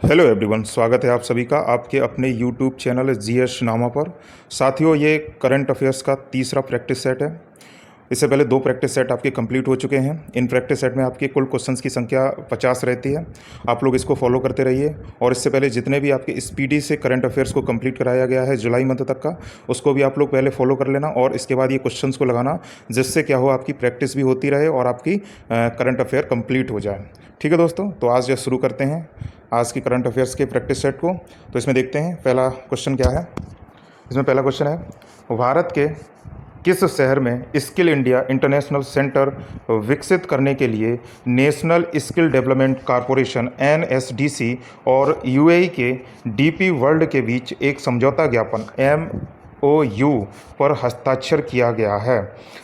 Hello everyone, स्वागत है आप सभी का आपके अपने यूट्यूब चैनल जीएस नामा पर। साथियों, ये करंट अफेयर्स का तीसरा प्रैक्टिस सेट है। इससे पहले दो प्रैक्टिस सेट आपके कंप्लीट हो चुके हैं। इन प्रैक्टिस सेट में आपके कुल क्वेश्चंस की संख्या 50 रहती है। आप लोग इसको फॉलो करते रहिए। और इससे पहले जितने भी आपके स्पीडी से करंट अफेयर्स को कंप्लीट कराया गया है जुलाई मंथ तक का, उसको भी आप लोग पहले फॉलो कर लेना और इसके बाद ये क्वेश्चंस को लगाना, जिससे क्या हो आपकी प्रैक्टिस भी होती रहे और आपकी करंट अफेयर कंप्लीट हो जाए। ठीक है दोस्तों, तो आज जो शुरू करते हैं आज की करंट अफेयर्स के प्रैक्टिस सेट को। तो इसमें देखते हैं पहला क्वेश्चन क्या है। इसमें पहला क्वेश्चन है, भारत के किस शहर में स्किल इंडिया इंटरनेशनल सेंटर विकसित करने के लिए national skill development corporation NSDC और यूएई के डीपी वर्ल्ड के बीच एक समझौता ज्ञापन एमओयू पर हस्ताक्षर किया गया है?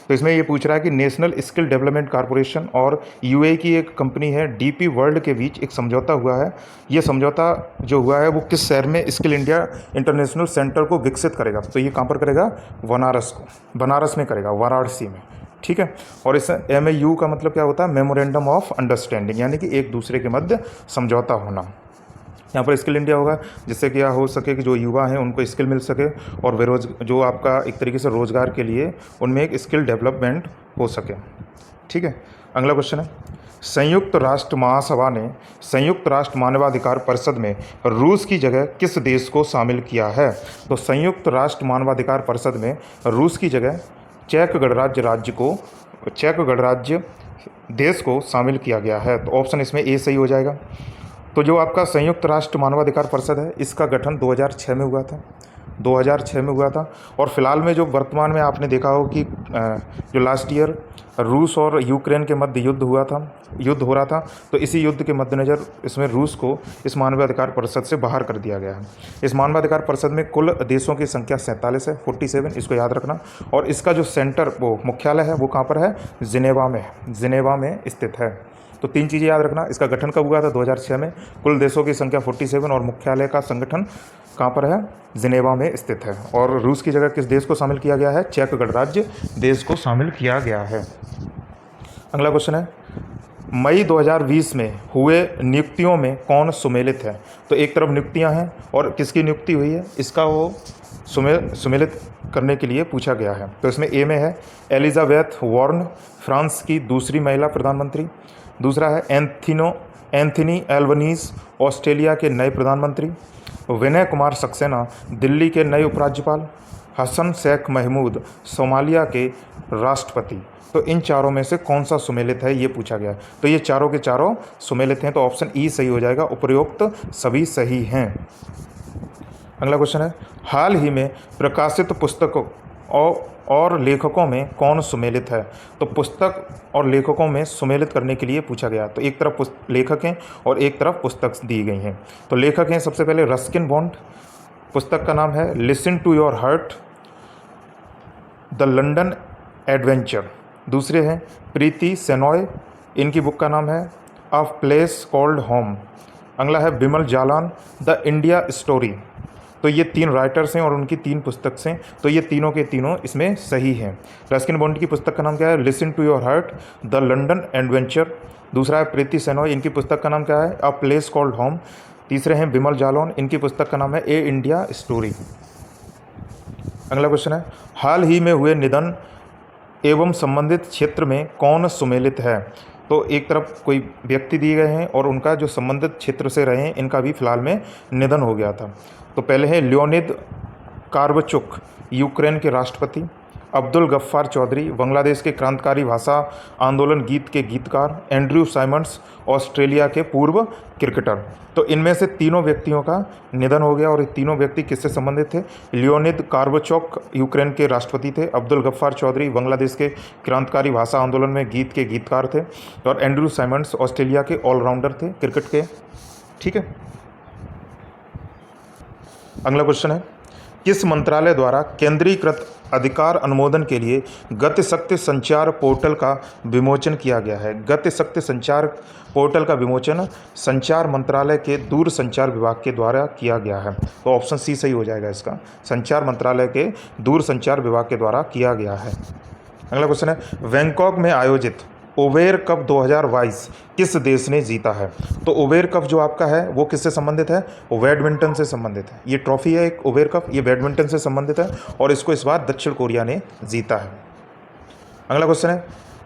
तो इसमें ये पूछ रहा है कि नेशनल स्किल डेवलपमेंट कॉरपोरेशन और यूएई की एक कंपनी है डीपी वर्ल्ड के बीच एक समझौता हुआ है। ये समझौता जो हुआ है वो किस शहर में स्किल इंडिया इंटरनेशनल सेंटर को विकसित करेगा? तो ये कहाँ पर करेगा? बनारस में करेगा, वाराणसी में। ठीक है। और इस एमओयू का मतलब क्या होता है? मेमोरेंडम ऑफ अंडरस्टैंडिंग, यानी कि एक दूसरे के मध्य समझौता होना। यहाँ पर स्किल इंडिया होगा जिससे क्या हो सके कि जो युवा हैं उनको स्किल मिल सके और जो आपका एक तरीके से रोज़गार के लिए उनमें एक स्किल डेवलपमेंट हो सके। ठीक है। अगला क्वेश्चन है, संयुक्त राष्ट्र महासभा ने संयुक्त राष्ट्र मानवाधिकार परिषद में रूस की जगह किस देश को शामिल किया है? तो संयुक्त राष्ट्र मानवाधिकार परिषद में रूस की जगह चेक गणराज्य देश को शामिल किया गया है। तो ऑप्शन इसमें ए सही हो जाएगा। तो जो आपका संयुक्त राष्ट्र मानवाधिकार परिषद है इसका गठन 2006 में हुआ था। 2006 में हुआ था। और फिलहाल में जो वर्तमान में आपने देखा हो कि जो लास्ट ईयर रूस और यूक्रेन के मध्य युद्ध हो रहा था, तो इसी युद्ध के मद्देनज़र इसमें रूस को इस मानवाधिकार परिषद से बाहर कर दिया गया है। इस मानवाधिकार परिषद में कुल देशों की संख्या 47 है, 47, इसको याद रखना। और इसका जो सेंटर वो मुख्यालय है वो कहाँ पर है? जिनेवा में स्थित है। तो तीन चीज़ें याद रखना। इसका गठन कब हुआ था? 2006 में। कुल देशों की संख्या 47 और मुख्यालय का संगठन कहाँ पर है? जिनेवा में स्थित है। और रूस की जगह किस देश को शामिल किया गया है? चेक गणराज्य देश को शामिल किया गया है। अगला क्वेश्चन है, मई 2020 में हुए नियुक्तियों में कौन सुमेलित है? तो एक तरफ नियुक्तियां हैं और किसकी नियुक्ति हुई है इसका वो सुमेलित करने के लिए पूछा गया है। तो इसमें ए में है एलिजाबेथ वॉर्न, फ्रांस की दूसरी महिला प्रधानमंत्री। दूसरा है एंथनी एल्बनीज़, ऑस्ट्रेलिया के नए प्रधानमंत्री। विनय कुमार सक्सेना, दिल्ली के नए उपराज्यपाल। हसन शेख महमूद, सोमालिया के राष्ट्रपति। तो इन चारों में से कौन सा सुमेलित है ये पूछा गया है। तो ये चारों के चारों सुमेलित हैं, तो ऑप्शन ई सही हो जाएगा। उपरोक्त सभी सही हैं। अगला क्वेश्चन है, हाल ही में प्रकाशित पुस्तकों और लेखकों में कौन सुमेलित है? तो पुस्तक और लेखकों में सुमेलित करने के लिए पूछा गया। तो एक तरफ लेखक हैं और एक तरफ पुस्तक दी गई हैं। तो लेखक हैं सबसे पहले रस्किन बॉन्ड, पुस्तक का नाम है listen to your heart, the London adventure. दूसरे हैं प्रीति सेनॉय, इनकी बुक का नाम है अ प्लेस कॉल्ड होम। अगला है Bimal Jalan, the India story. तो ये तीन राइटर्स हैं और उनकी तीन पुस्तक हैं, तो ये तीनों के तीनों इसमें सही हैं। रस्किन बॉन्ड की पुस्तक का नाम क्या है? Listen to your heart, the London adventure. दूसरा है प्रीति सेनॉय, इनकी पुस्तक का नाम क्या है? A place called home. तीसरे हैं बिमल जालौन, इनकी पुस्तक का नाम है ए इंडिया स्टोरी। अगला क्वेश्चन है, हाल ही में हुए निधन एवं संबंधित क्षेत्र में कौन सुमेलित है? तो एक तरफ कोई व्यक्ति दिए गए हैं और उनका जो संबंधित क्षेत्र से रहे हैं इनका भी फिलहाल में निधन हो गया था। तो पहले है लियोनिद कार्वचुक, यूक्रेन के राष्ट्रपति। अब्दुल गफ्फार चौधरी, बांग्लादेश के क्रांतिकारी भाषा आंदोलन गीत के गीतकार। एंड्रयू साइमंड्स, ऑस्ट्रेलिया के पूर्व क्रिकेटर। तो इनमें से तीनों व्यक्तियों का निधन हो गया और ये तीनों व्यक्ति किससे संबंधित थे? लियोनिद कार्वचुक यूक्रेन के राष्ट्रपति थे, अब्दुल गफ्फार चौधरी बांग्लादेश के क्रांतिकारी भाषा आंदोलन में गीत के गीतकार थे, और एंड्रयू साइमंड्स ऑस्ट्रेलिया के ऑलराउंडर थे क्रिकेट के। ठीक है। अगला क्वेश्चन है, किस मंत्रालय द्वारा केंद्रीकृत अधिकार अनुमोदन के लिए गतिशक्ति संचार पोर्टल का विमोचन किया गया है? गतिशक्ति संचार पोर्टल का विमोचन संचार मंत्रालय के दूरसंचार विभाग के द्वारा किया गया है। तो ऑप्शन सी सही हो जाएगा इसका, संचार मंत्रालय के दूरसंचार विभाग के द्वारा किया गया है। अगला क्वेश्चन है, बैंकॉक में आयोजित उबेर कप 2022 किस देश ने जीता है? तो उबेर कप जो आपका है वो किससे संबंधित है? वो बैडमिंटन से संबंधित है। ये ट्रॉफी है एक उबेर कप, ये बैडमिंटन से संबंधित है और इसको इस बार दक्षिण कोरिया ने जीता है। अगला क्वेश्चन है,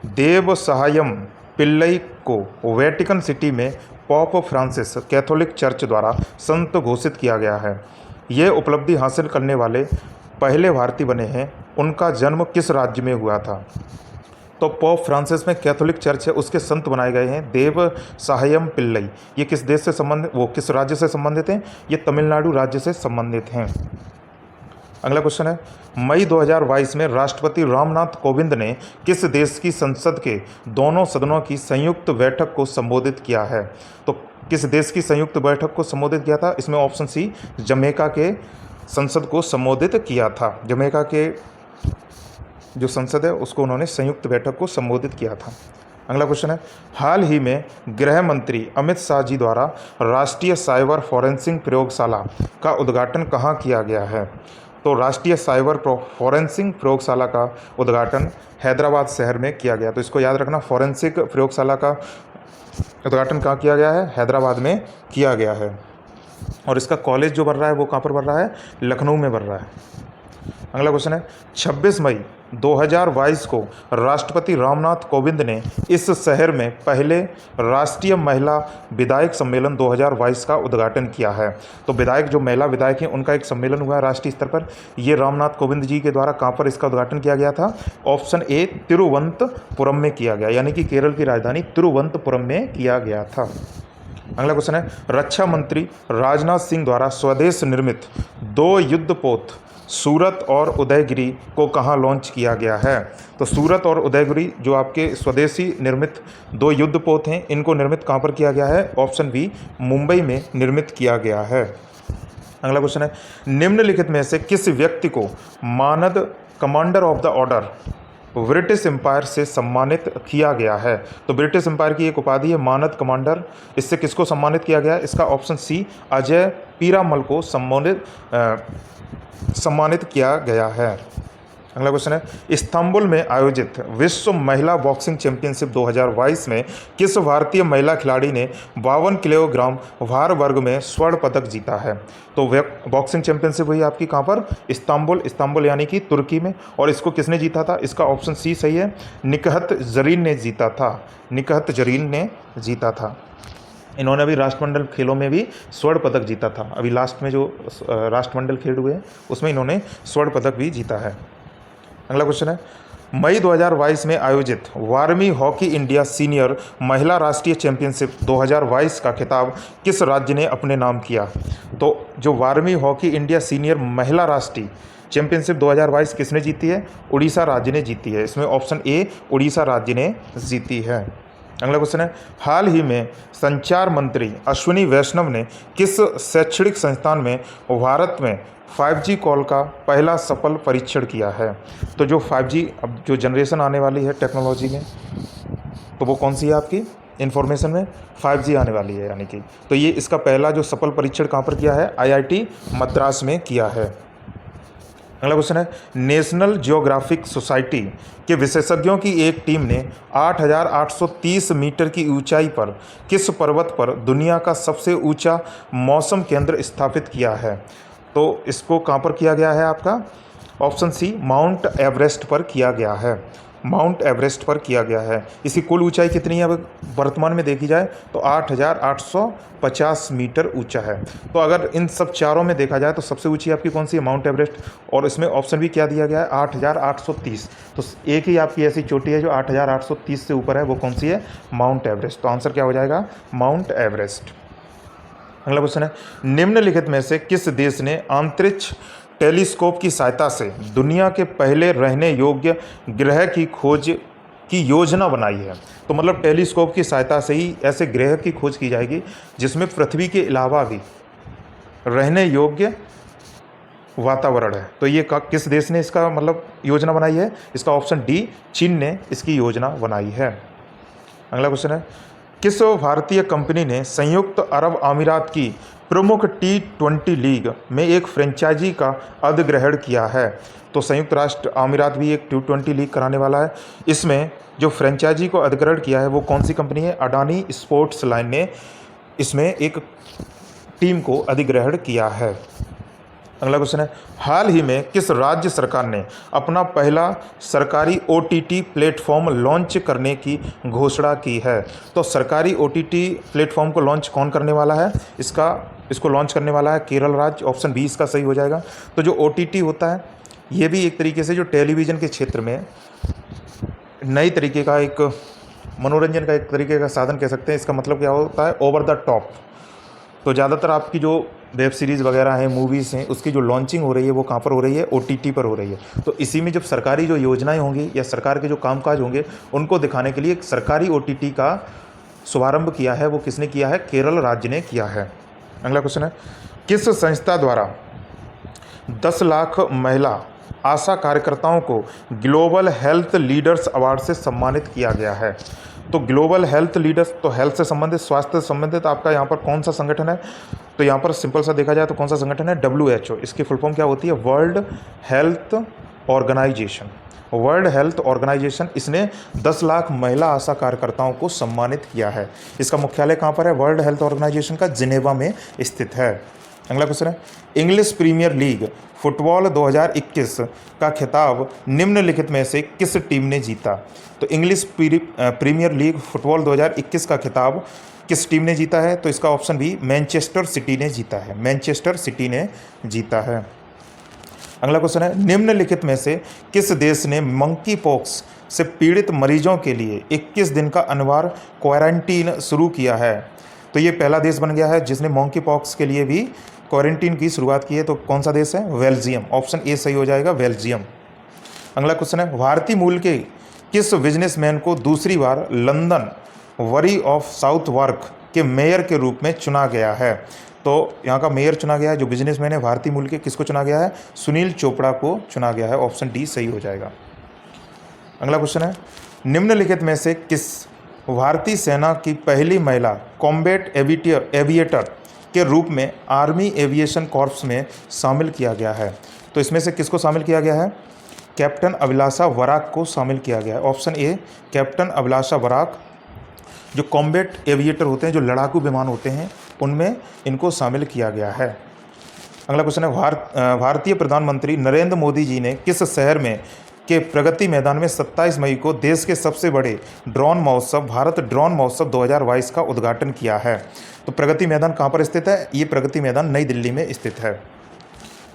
देव सहायम पिल्लई को वेटिकन सिटी में पॉप फ्रांसिस कैथोलिक चर्च द्वारा संत घोषित किया गया है। ये उपलब्धि हासिल करने वाले पहले भारतीय बने हैं। उनका जन्म किस राज्य में हुआ था? तो पॉप फ्रांसिस में कैथोलिक चर्च है उसके संत बनाए गए हैं देव सहायम पिल्लई। ये किस देश से संबंधित, वो किस राज्य से संबंधित हैं? ये तमिलनाडु राज्य से संबंधित हैं। अगला क्वेश्चन है, मई 2022 में राष्ट्रपति रामनाथ कोविंद ने किस देश की संसद के दोनों सदनों की संयुक्त बैठक को संबोधित किया है? तो किस देश की संयुक्त बैठक को संबोधित किया था? इसमें ऑप्शन सी, जमैका के संसद को संबोधित किया था। जमैका के जो संसद है उसको उन्होंने संयुक्त बैठक को संबोधित किया था। अगला क्वेश्चन है, हाल ही में गृह मंत्री अमित शाह जी द्वारा राष्ट्रीय साइबर फॉरेंसिक प्रयोगशाला का उद्घाटन कहाँ किया गया है? तो राष्ट्रीय साइबर फॉरेंसिक प्रयोगशाला का उद्घाटन हैदराबाद शहर में किया गया। तो इसको याद रखना, फॉरेंसिक प्रयोगशाला का उद्घाटन कहाँ किया गया है? हैदराबाद में किया गया है। और इसका कॉलेज जो बन रहा है वो कहाँ पर बन रहा है? लखनऊ में बन रहा है। अगला क्वेश्चन है, 26 मई 2022 को राष्ट्रपति रामनाथ कोविंद ने इस शहर में पहले राष्ट्रीय महिला विधायक सम्मेलन 2022 का उद्घाटन किया है। तो विधायक जो महिला विधायक हैं उनका एक सम्मेलन हुआ है राष्ट्रीय स्तर पर। ये रामनाथ कोविंद जी के द्वारा कहाँ पर इसका उद्घाटन किया गया था? ऑप्शन ए, तिरुवनंतपुरम में किया गया, यानी कि केरल की राजधानी तिरुवनंतपुरम में किया गया था। अगला क्वेश्चन है, रक्षा मंत्री राजनाथ सिंह द्वारा स्वदेश निर्मित 2 युद्धपोत सूरत और उदयगिरी को कहाँ लॉन्च किया गया है? तो सूरत और उदयगिरी जो आपके स्वदेशी निर्मित 2 युद्धपोत हैं, इनको निर्मित कहाँ पर किया गया है? ऑप्शन बी, मुंबई में निर्मित किया गया है। अगला क्वेश्चन है, निम्नलिखित में से किस व्यक्ति को मानद commander of the order British empire से सम्मानित किया गया है? तो ब्रिटिश एम्पायर की एक उपाधि है मानद कमांडर। इससे किसको सम्मानित किया गया है? इसका ऑप्शन सी, अजय पीरामल को सम्मानित किया गया है। अगला क्वेश्चन है, इस्तांबुल में आयोजित विश्व महिला बॉक्सिंग चैंपियनशिप 2022 में किस भारतीय महिला खिलाड़ी ने 52 किलोग्राम भार वर्ग में स्वर्ण पदक जीता है? तो बॉक्सिंग चैंपियनशिप हुई आपकी कहाँ पर? इस्तांबुल यानी कि तुर्की में। और इसको किसने जीता था? इसका ऑप्शन सी सही है, निकहत जरीन ने जीता था। निकहत जरीन ने जीता था। इन्होंने अभी राष्ट्रमंडल खेलों में भी स्वर्ण पदक जीता था। अभी लास्ट में जो राष्ट्रमंडल खेल हुए हैं उसमें इन्होंने स्वर्ण पदक भी जीता है। अगला क्वेश्चन है, मई 2022 में आयोजित 12वीं हॉकी इंडिया सीनियर महिला राष्ट्रीय चैंपियनशिप 2022 का खिताब किस राज्य ने अपने नाम किया? तो जो 12वीं हॉकी इंडिया सीनियर महिला राष्ट्रीय चैंपियनशिप 2022 किसने जीती है? उड़ीसा राज्य ने जीती है। इसमें ऑप्शन ए, उड़ीसा राज्य ने जीती है। अगला क्वेश्चन है, हाल ही में संचार मंत्री अश्विनी वैष्णव ने किस शैक्षणिक संस्थान में भारत में 5G कॉल का पहला सफल परीक्षण किया है? तो जो 5G अब जो जनरेशन आने वाली है टेक्नोलॉजी में, तो वो कौन सी है आपकी? इन्फॉर्मेशन में 5G आने वाली है यानी कि। तो ये इसका पहला जो सफल परीक्षण कहाँ पर किया है? IIT मद्रास में किया है। अगला क्वेश्चन है, नेशनल जियोग्राफिक सोसाइटी के विशेषज्ञों की एक टीम ने 8,830 मीटर की ऊंचाई पर किस पर्वत पर दुनिया का सबसे ऊंचा मौसम केंद्र स्थापित किया है? तो इसको कहाँ पर किया गया है आपका? ऑप्शन सी, माउंट एवरेस्ट पर किया गया है। माउंट एवरेस्ट पर किया गया है। इसकी कुल ऊंचाई कितनी है वर्तमान में देखी जाए तो 8,850 मीटर ऊंचा है। तो अगर इन सब चारों में देखा जाए तो सबसे ऊंची आपकी कौन सी है? Mount Everest. और इसमें ऑप्शन भी क्या दिया गया है? 8,830। तो एक ही आपकी ऐसी चोटी है जो 8,830 से ऊपर है, वो कौन सी है? Mount Everest. तो आंसर क्या हो जाएगा? Mount Everest. अगला क्वेश्चन है, निम्नलिखित में से किस देश ने अंतरिक्ष टेलीस्कोप की सहायता से दुनिया के पहले रहने योग्य ग्रह की खोज की योजना बनाई है? तो मतलब टेलीस्कोप की सहायता से ही ऐसे ग्रह की खोज की जाएगी जिसमें पृथ्वी के अलावा भी रहने योग्य वातावरण है। तो ये किस देश ने इसका मतलब योजना बनाई है? इसका ऑप्शन डी, चीन ने इसकी योजना बनाई है। अगला क्वेश्चन है, किस भारतीय कंपनी ने संयुक्त अरब अमीरात की प्रमुख T20 लीग में एक फ्रेंचाइजी का अधिग्रहण किया है। तो संयुक्त राष्ट्र अमीरात भी एक T20 लीग कराने वाला है। इसमें जो फ्रेंचाइजी को अधिग्रहण किया है वो कौन सी कंपनी है? अडानी स्पोर्ट्स लाइन ने इसमें एक टीम को अधिग्रहण किया है। अगला क्वेश्चन है, हाल ही में किस राज्य सरकार ने अपना पहला सरकारी OTT प्लेटफॉर्म लॉन्च करने की घोषणा की है? तो सरकारी OTT प्लेटफॉर्म को लॉन्च कौन करने वाला है? इसको लॉन्च करने वाला है केरल राज्य। ऑप्शन बी इसका सही हो जाएगा। तो जो OTT होता है ये भी एक तरीके से जो टेलीविज़न के क्षेत्र में नई तरीके का एक मनोरंजन का एक तरीके का साधन कह सकते हैं। इसका मतलब क्या होता है? Over the top. तो ज़्यादातर आपकी जो वेब सीरीज़ वगैरह हैं, मूवीज़ हैं, उसकी जो लॉन्चिंग हो रही है वो कहाँ पर हो रही है? OTT पर हो रही है। तो इसी में जब सरकारी जो योजनाएं होंगी या सरकार के जो कामकाज होंगे उनको दिखाने के लिए एक सरकारी OTT का शुभारंभ किया है। वो किसने किया है? केरल राज्य ने किया है। अगला क्वेश्चन है, किस संस्था द्वारा 10 लाख महिला आशा कार्यकर्ताओं को ग्लोबल हेल्थ लीडर्स अवार्ड से सम्मानित किया गया है? तो ग्लोबल हेल्थ लीडर्स, तो हेल्थ से संबंधित, स्वास्थ्य से संबंधित आपका यहाँ पर कौन सा संगठन है? तो यहाँ पर सिंपल सा देखा जाए तो कौन सा संगठन है? WHO। इसकी फुल फॉर्म क्या होती है? World health organization. World health organization इसने 10 लाख महिला आशा कार्यकर्ताओं को सम्मानित किया है। इसका मुख्यालय कहाँ पर है? वर्ल्ड हेल्थ ऑर्गेनाइजेशन का जिनेवा में स्थित है। अगला क्वेश्चन है, इंग्लिश प्रीमियर लीग फुटबॉल 2021 का खिताब निम्नलिखित में से किस टीम ने जीता? तो इंग्लिश प्रीमियर लीग फुटबॉल 2021 का खिताब किस टीम ने जीता है? तो इसका ऑप्शन बी मैनचेस्टर सिटी ने जीता है। मैनचेस्टर सिटी ने जीता है। अगला क्वेश्चन है, निम्नलिखित में से किस देश ने मंकी पॉक्स से पीड़ित मरीजों के लिए 21 दिन का अनिवार्य क्वारंटीन शुरू किया है? तो ये पहला देश बन गया है जिसने मंकी पॉक्स के लिए भी क्वारंटीन की शुरुआत की है। तो कौन सा देश है? बेल्जियम। ऑप्शन ए सही हो जाएगा, बेल्जियम। अगला क्वेश्चन है, भारतीय मूल के किस बिजनेसमैन को दूसरी बार लंदन वरी ऑफ साउथ वार्क के मेयर के रूप में चुना गया है? तो यहाँ का मेयर चुना गया है जो बिजनेसमैन है भारतीय मूल के, किसको चुना गया है? सुनील चोपड़ा को चुना गया है। ऑप्शन डी सही हो जाएगा। अगला क्वेश्चन है, निम्नलिखित में से किस भारतीय सेना की पहली महिला कॉम्बैट एविएटर के रूप में आर्मी एविएशन कॉर्प्स में शामिल किया गया है? तो इसमें से किसको शामिल किया गया है? कैप्टन अभिलाषा वराक को शामिल किया गया है। ऑप्शन ए कैप्टन अभिलाषा वराक। जो कॉम्बैट एविएटर होते हैं, जो लड़ाकू विमान होते हैं, उनमें इनको शामिल किया गया है। अगला क्वेश्चन है, भारतीय प्रधानमंत्री नरेंद्र मोदी जी ने किस शहर में के प्रगति मैदान में 27 मई को देश के सबसे बड़े ड्रोन महोत्सव भारत ड्रोन महोत्सव 2022 का उद्घाटन किया है? तो प्रगति मैदान कहाँ पर स्थित है? ये प्रगति मैदान नई दिल्ली में स्थित है।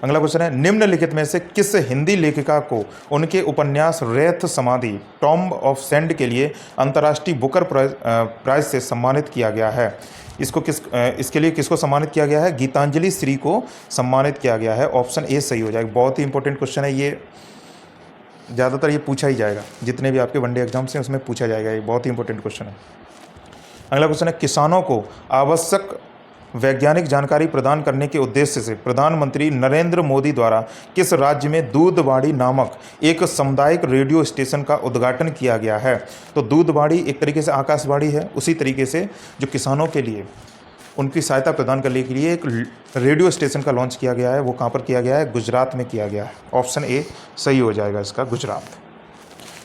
अगला क्वेश्चन है, निम्नलिखित में से किस हिंदी लेखिका को उनके उपन्यास रेत समाधि टॉम्ब ऑफ सैंड के लिए अंतर्राष्ट्रीय बुकर प्राइज से सम्मानित किया गया है? इसके लिए किसको सम्मानित किया गया है? गीतांजलि श्री को सम्मानित किया गया है। ऑप्शन ए सही हो जाएगा। बहुत ही इंपॉर्टेंट क्वेश्चन है ये, ज़्यादातर ये पूछा ही जाएगा, जितने भी आपके वनडे एग्जाम्स हैं उसमें पूछा जाएगा। ये बहुत ही इंपॉर्टेंट क्वेश्चन है। अगला क्वेश्चन है, किसानों को आवश्यक वैज्ञानिक जानकारी प्रदान करने के उद्देश्य से प्रधानमंत्री नरेंद्र मोदी द्वारा किस राज्य में दूधवाड़ी नामक एक सामुदायिक रेडियो स्टेशन का उद्घाटन किया गया है? तो दूधवाड़ी एक तरीके से आकाशवाणी है, उसी तरीके से जो किसानों के लिए उनकी सहायता प्रदान करने के लिए एक रेडियो स्टेशन का लॉन्च किया गया है। वो कहाँ पर किया गया है? गुजरात में किया गया है। ऑप्शन ए सही हो जाएगा इसका, गुजरात।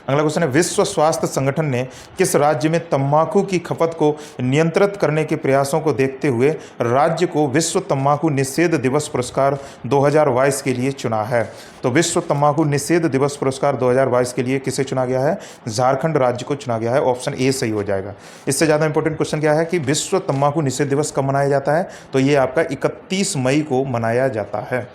अगला क्वेश्चन है, विश्व स्वास्थ्य संगठन ने किस राज्य में तंबाकू की खपत को नियंत्रित करने के प्रयासों को देखते हुए राज्य को विश्व तंबाकू निषेध दिवस पुरस्कार 2022 के लिए चुना है? तो विश्व तंबाकू निषेध दिवस पुरस्कार 2022 के लिए किसे चुना गया है? झारखंड राज्य को चुना गया है। ऑप्शन ए सही हो जाएगा। इससे ज़्यादा इंपॉर्टेंट क्वेश्चन क्या है कि विश्व तंबाकू निषेध दिवस कब मनाया जाता है? तो ये आपका 31 मई को मनाया जाता है।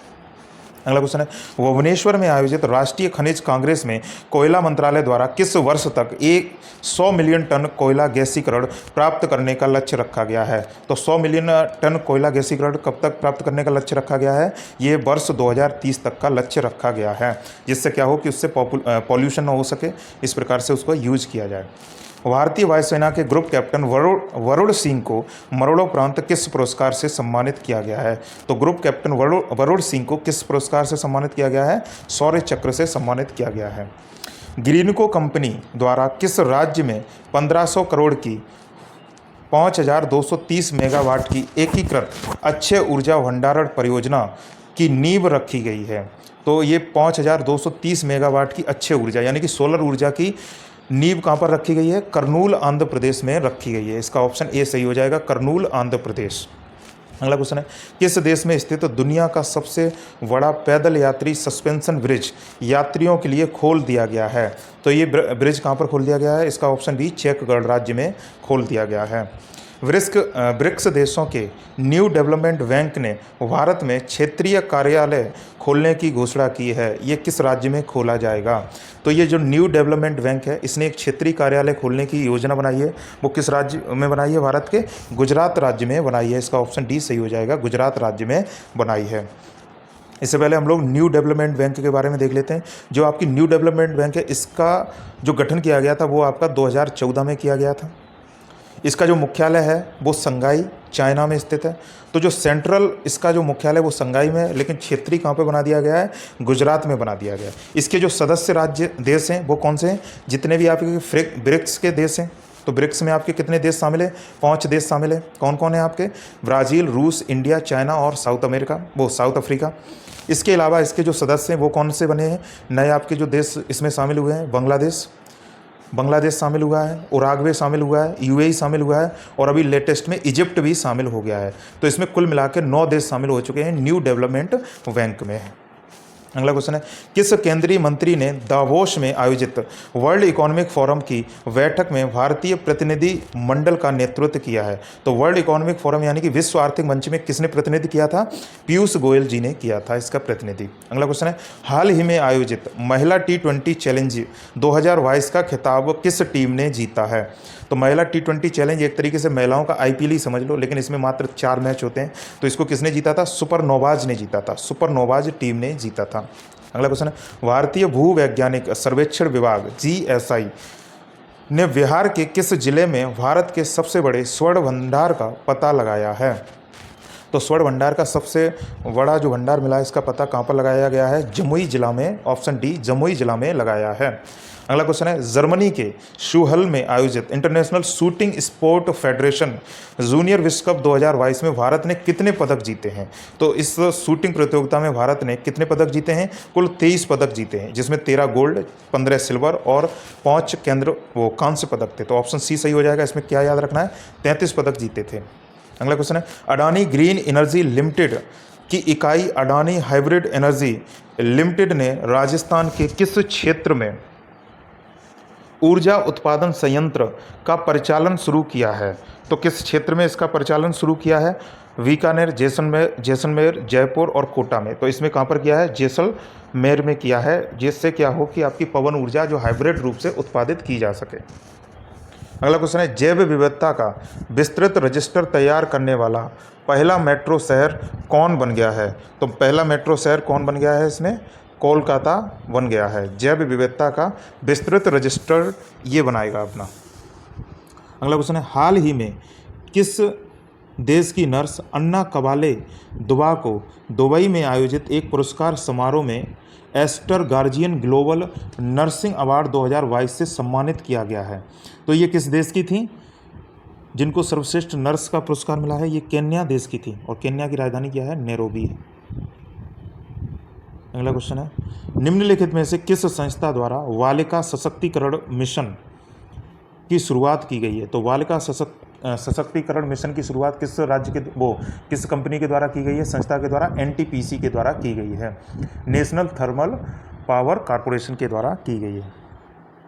अगला क्वेश्चन है, भुवनेश्वर में आयोजित राष्ट्रीय खनिज कांग्रेस में कोयला मंत्रालय द्वारा किस वर्ष तक 100 मिलियन टन कोयला गैसीकरण प्राप्त करने का लक्ष्य रखा गया है? तो 100 मिलियन टन कोयला गैसीकरण कब तक प्राप्त करने का लक्ष्य रखा गया है? ये वर्ष 2030 तक का लक्ष्य रखा गया है, जिससे क्या हो कि उससे पॉल्यूशन न हो सके, इस प्रकार से उसको यूज किया जाए। भारतीय वायुसेना के ग्रुप कैप्टन वरुण सिंह को मरणोपरांत किस पुरस्कार से सम्मानित किया गया है? तो ग्रुप कैप्टन वरुण सिंह को किस पुरस्कार से सम्मानित किया गया है? शौर्य चक्र से सम्मानित किया गया है। ग्रीनको कंपनी द्वारा किस राज्य में 1500 करोड़ की 5230 मेगावाट की एकीकृत अक्षय ऊर्जा भंडारण परियोजना की नींव रखी गई है। तो ये 5230 मेगावाट की अक्षय ऊर्जा यानी कि सोलर ऊर्जा की नींव कहाँ पर रखी गई है? करनूल आंध्र प्रदेश में रखी गई है। इसका ऑप्शन ए सही हो जाएगा, करनूल आंध्र प्रदेश। अगला क्वेश्चन है, किस देश में स्थित दुनिया का सबसे बड़ा पैदल यात्री सस्पेंशन ब्रिज यात्रियों के लिए खोल दिया गया है? तो ये ब्रिज कहाँ पर खोल दिया गया है? इसका ऑप्शन बी चेक गणराज्य में खोल दिया गया है। ब्रिक्स देशों के न्यू डेवलपमेंट बैंक ने भारत में क्षेत्रीय कार्यालय खोलने की घोषणा की है। ये किस राज्य में खोला जाएगा? तो ये जो न्यू डेवलपमेंट बैंक है, इसने एक क्षेत्रीय कार्यालय खोलने की योजना बनाई है। वो किस राज्य में बनाई है? भारत के गुजरात राज्य में बनाई है। इसका ऑप्शन डी सही हो जाएगा, गुजरात राज्य में बनाई है। इससे पहले हम लोग न्यू डेवलपमेंट बैंक के बारे में देख लेते हैं। जो आपकी न्यू डेवलपमेंट बैंक है, इसका जो गठन किया गया था वो आपका 2014 में किया गया था। इसका जो मुख्यालय है वो संघाई चाइना में स्थित है। तो जो सेंट्रल इसका जो मुख्यालय वो संघाई में है, लेकिन क्षेत्रीय कहाँ पे बना दिया गया है? गुजरात में बना दिया गया है। इसके जो सदस्य राज्य देश हैं वो कौन से हैं? जितने भी आपके ब्रिक्स के देश हैं, तो ब्रिक्स में आपके कितने देश शामिल है? 5 देश शामिल है। कौन कौन है आपके? ब्राज़ील, रूस, इंडिया, चाइना और साउथ अफ्रीका। इसके अलावा इसके जो सदस्य हैं वो कौन से बने हैं? नए आपके जो देश इसमें शामिल हुए हैं, बांग्लादेश शामिल हुआ है, उराग्वे शामिल हुआ है, यूएई शामिल हुआ है और अभी लेटेस्ट में इजिप्ट भी शामिल हो गया है। तो इसमें कुल मिलाकर 9 देश शामिल हो चुके हैं न्यू डेवलपमेंट बैंक में। अगला क्वेश्चन है, किस केंद्रीय मंत्री ने दावोस में आयोजित वर्ल्ड इकोनॉमिक फोरम की बैठक में भारतीय प्रतिनिधि मंडल का नेतृत्व किया है? तो वर्ल्ड इकोनॉमिक फोरम यानी कि विश्व आर्थिक मंच में किसने प्रतिनिधि किया था? पीयूष गोयल जी ने किया था इसका प्रतिनिधि। अगला क्वेश्चन है, हाल ही में आयोजित महिला T20 चैलेंज 2022 का खिताब किस टीम ने जीता है? तो महिला T20 चैलेंज एक तरीके से महिलाओं का IPL ही समझ लो, लेकिन इसमें मात्र 4 मैच होते हैं। तो इसको किसने जीता था? सुपर नोवाज ने जीता था, सुपर नोवाज टीम ने जीता था। अगला क्वेश्चन है, भारतीय भूवैज्ञानिक सर्वेक्षण विभाग GSI ने बिहार के किस जिले में भारत के सबसे बड़े स्वर्ण भंडार का पता लगाया है? तो स्वर्ण भंडार का सबसे बड़ा जो भंडार मिला है, इसका पता कहाँ पर लगाया गया है? जमुई जिला में। ऑप्शन डी जमुई जिला में लगाया है। अगला क्वेश्चन है, जर्मनी के शूहल में आयोजित international shooting sport federation junior विश्व कप 2022 में भारत ने कितने पदक जीते हैं? तो इस शूटिंग प्रतियोगिता में भारत ने कितने पदक जीते हैं? कुल 23 पदक जीते हैं, जिसमें 13 गोल्ड, 15 सिल्वर और 5 कांस्य पदक थे। तो ऑप्शन सी सही हो जाएगा। इसमें क्या याद रखना है? 33 पदक जीते थे। अगला क्वेश्चन है, अडानी ग्रीन एनर्जी लिमिटेड की इकाई अडानी हाइब्रिड एनर्जी लिमिटेड ने राजस्थान के किस क्षेत्र में ऊर्जा उत्पादन संयंत्र का परिचालन शुरू किया है? तो किस क्षेत्र में इसका परिचालन शुरू किया है? बीकानेर, जैसलमेर, जयपुर और कोटा में। तो इसमें कहाँ पर किया है? जैसलमेर में किया है, जिससे क्या हो कि आपकी पवन ऊर्जा जो हाइब्रिड रूप से उत्पादित की जा सके। अगला क्वेश्चन है, जैव विविधता का विस्तृत रजिस्टर तैयार करने वाला पहला मेट्रो शहर कौन बन गया है? तो पहला मेट्रो शहर कौन बन गया है? इसमें कोलकाता बन गया है। जैव विविधता का विस्तृत रजिस्टर ये बनाएगा अपना। अगला क्वेश्चन है, हाल ही में किस देश की नर्स अन्ना कबाले दुबा को दुबई में आयोजित एक पुरस्कार समारोह में Aster Guardian Global Nursing Award 2022 से सम्मानित किया गया है? तो ये किस देश की थी जिनको सर्वश्रेष्ठ नर्स का पुरस्कार मिला है? ये केन्या देश की थी और केन्या की राजधानी क्या है? नैरोबी है। अगला क्वेश्चन है, निम्नलिखित में से किस संस्था द्वारा बालिका सशक्तिकरण मिशन की शुरुआत की गई है? तो बालिका सशक्तिकरण मिशन की शुरुआत किस किस कंपनी के द्वारा की गई है? संस्था के द्वारा NTPC के द्वारा की गई है, नेशनल थर्मल पावर कॉरपोरेशन के द्वारा की गई है।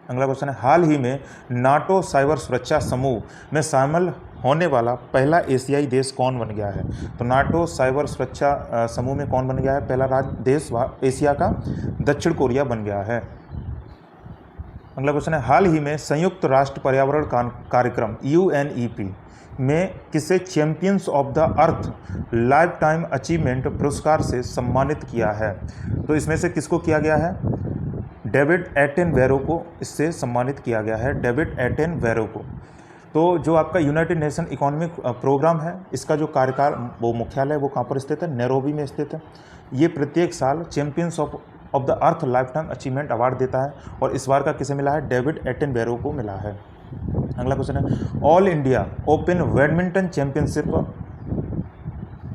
अगला क्वेश्चन है, हाल ही में नाटो साइबर सुरक्षा समूह में शामिल होने वाला पहला एशियाई देश कौन बन गया है? तो नाटो साइबर सुरक्षा समूह में कौन बन गया है? पहला देश एशिया का दक्षिण कोरिया बन गया है। अगला क्वेश्चन है, हाल ही में संयुक्त राष्ट्र पर्यावरण कार्यक्रम UNEP में किसे champions of the earth life time achievement पुरस्कार से सम्मानित किया है? तो इसमें से किसको किया गया है? डेविड एटेनबरो को इससे सम्मानित किया गया है, डेविड एटेनबरो को। तो जो आपका यूनाइटेड नेशन इकोनॉमिक प्रोग्राम है, इसका जो कार्यकाल वो मुख्यालय वो कहाँ पर स्थित है? नैरोबी में स्थित है। ये प्रत्येक साल champions of the earth life time achievement award देता है और इस बार का किसे मिला है? डेविड एटेनबरो को मिला है। अगला क्वेश्चन है all India open badminton championship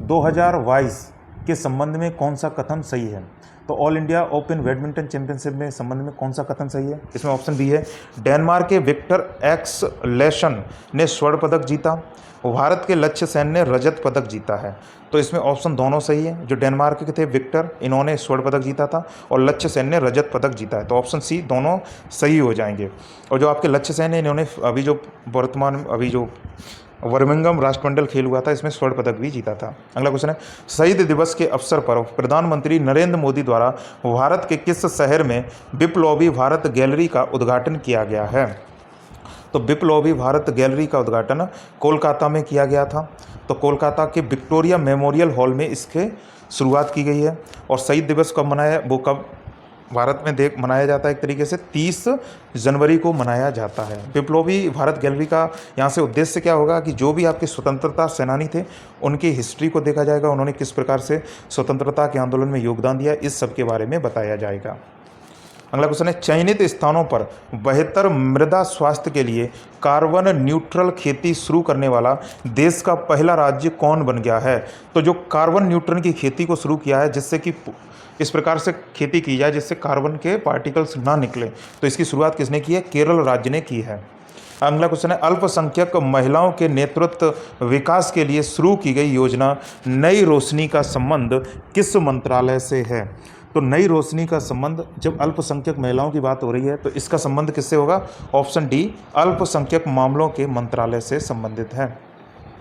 2022 के संबंध में कौन सा कथन सही है? तो all India open badminton championship में संबंध में कौन सा कथन सही है? इसमें ऑप्शन बी है डेनमार्क के विक्टर एक्सलेशन ने स्वर्ण पदक जीता, भारत के लक्ष्य सेन ने रजत पदक जीता है। तो इसमें ऑप्शन दोनों सही है। जो डेनमार्क के थे विक्टर, इन्होंने स्वर्ण पदक जीता था और लक्ष्य सेन ने रजत पदक जीता है। तो ऑप्शन सी दोनों सही हो जाएंगे। और जो आपके लक्ष्य सेन है, इन्होंने अभी जो बर्मिंघम राष्ट्रमंडल खेल हुआ था, इसमें स्वर्ण पदक भी जीता था। अगला क्वेश्चन है शहीद दिवस के अवसर पर प्रधानमंत्री नरेंद्र मोदी द्वारा भारत के किस शहर में बिप्लोबी भारत गैलरी का उद्घाटन किया गया है? तो बिप्लोबी भारत गैलरी का उद्घाटन कोलकाता में किया गया था। तो कोलकाता के विक्टोरिया मेमोरियल हॉल में इसके शुरुआत की गई है। और शहीद दिवस कब मनाया, वो कब भारत में मनाया जाता है? एक तरीके से 30 जनवरी को मनाया जाता है। बिप्लोबी भारत गैलरी का यहाँ से उद्देश्य क्या होगा कि जो भी आपके स्वतंत्रता सेनानी थे उनकी हिस्ट्री को देखा जाएगा, उन्होंने किस प्रकार से स्वतंत्रता के आंदोलन में योगदान दिया, इस सब के बारे में बताया जाएगा। अगला क्वेश्चन है चयनित स्थानों पर बेहतर मृदा स्वास्थ्य के लिए कार्बन न्यूट्रल खेती शुरू करने वाला देश का पहला राज्य कौन बन गया है? तो जो कार्बन न्यूट्रल की खेती को शुरू किया है, जिससे कि इस प्रकार से खेती की जाए जिससे कार्बन के पार्टिकल्स ना निकले, तो इसकी शुरुआत किसने की है? केरल राज्य ने की है। अगला क्वेश्चन है अल्पसंख्यक महिलाओं के नेतृत्व विकास के लिए शुरू की गई योजना नई रोशनी का संबंध किस मंत्रालय से है? तो नई रोशनी का संबंध, जब अल्पसंख्यक महिलाओं की बात हो रही है तो इसका संबंध किससे होगा? ऑप्शन डी अल्पसंख्यक मामलों के मंत्रालय से संबंधित है।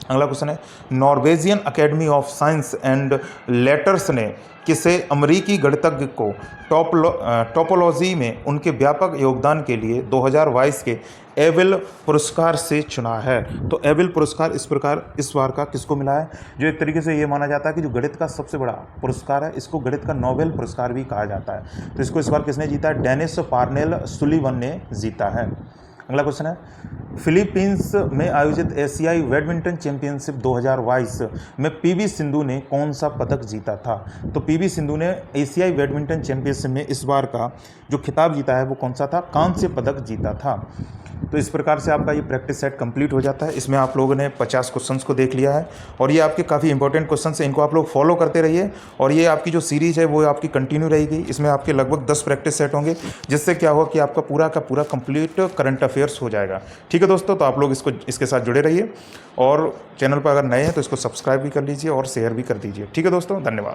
अगला क्वेश्चन है Norwegian academy of science and letters ने किसे अमेरिकी गणितज्ञ को टोपोलॉजी में उनके व्यापक योगदान के लिए 2022 के एबेल पुरस्कार से चुना है? तो एबेल पुरस्कार इस बार का किसको मिला है? जो एक तरीके से ये माना जाता है कि जो गणित का सबसे बड़ा पुरस्कार है, इसको गणित का नोबेल पुरस्कार भी कहा जाता है। तो इसको इस बार किसने जीता है? डेनिस पार्नेल सुलिवन ने जीता है। अगला क्वेश्चन है फिलीपींस में आयोजित एशियाई बैडमिंटन चैंपियनशिप 2022 में पीवी सिंधु ने कौन सा पदक जीता था? तो पीवी सिंधु ने एशियाई बैडमिंटन चैंपियनशिप में इस बार का जो खिताब जीता है वो कौन सा था? कांस्य पदक जीता था। तो इस प्रकार से आपका ये प्रैक्टिस सेट कंप्लीट हो जाता है। इसमें आप लोगों ने 50 क्वेश्चंस को देख लिया है और ये आपके काफ़ी इंपॉर्टेंट क्वेश्चंस हैं, इनको आप लोग फॉलो करते रहिए। और ये आपकी जो सीरीज़ है वो आपकी कंटिन्यू रहेगी। इसमें आपके लगभग 10 प्रैक्टिस सेट होंगे, जिससे क्या होगा कि आपका पूरा का पूरा कंप्लीट करंट अफेयर्स हो जाएगा। ठीक है दोस्तों, तो आप लोग इसके साथ जुड़े रहिए और चैनल पर अगर नए हैं तो इसको सब्सक्राइब भी कर लीजिए और शेयर भी कर दीजिए। ठीक है दोस्तों, धन्यवाद।